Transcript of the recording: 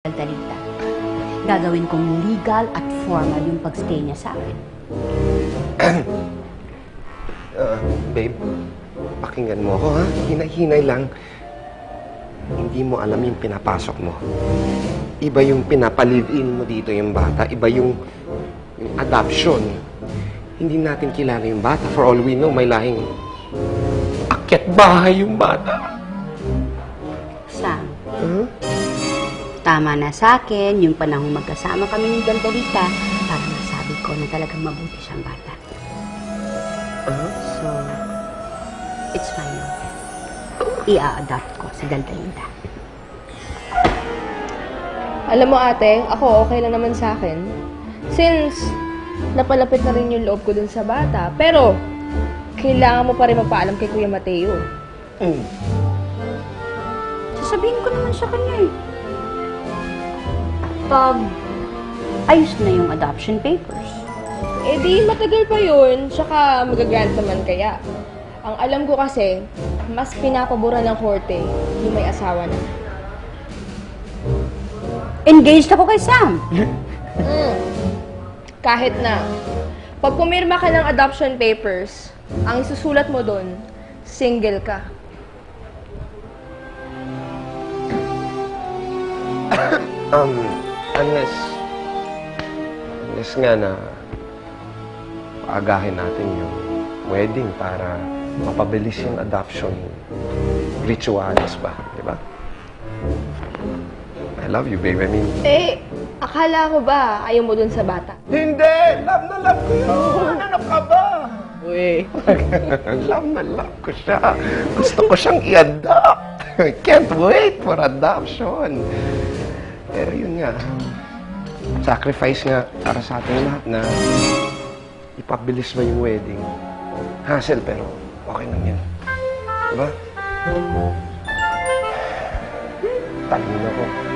Talita. Gagawin kong legal at formal yung pagstay niya sa akin. Babe, pakinggan mo ako, ha? Hinay-hinay lang. Hindi mo alam yung pinapasok mo. Iba yung pinapalive-in mo dito yung bata. Iba yung adoption. Hindi natin kilala yung bata. For all we know, may lahing akyat bahay yung bata. Sam, tama na sa akin yung panahong magkasama kami ni Daldarita para masabi ko na talagang mabuti siyang bata. So, it's fine. I-a-adopt ko si Daldarita. Alam mo ate, ako okay lang naman sa akin. Since napalapit na rin yung loob ko dun sa bata. Pero, kailangan mo pa rin magpaalam kay Kuya Mateo. Sasabihin ko naman sa kanya eh. Pag ayos na yung adoption papers. Eh di, matagal pa yun. Tsaka magagrant naman kaya. Ang alam ko kasi, mas pinapabura ng korte yung may asawa na. Engaged ako kay Sam. Kahit na, pag pumirma ka ng adoption papers, ang isusulat mo doon, single ka. Unless nga na paagahin natin yung wedding para mapabilis yung adoption rituals ba, di ba? I love you, babe. I mean... Eh, akala ko ba ayaw mo dun sa bata? Hindi! Love na love ko yun! Ano ka ba? Uy. Love na love ko siya. Gusto ko siyang i-adopt. I can't wait for adoption. Pero yun nga, sacrifice nga para sa ating lahat na ipabilis ba yung wedding. Hassle, pero okay lang yan. Diba? Talino ko.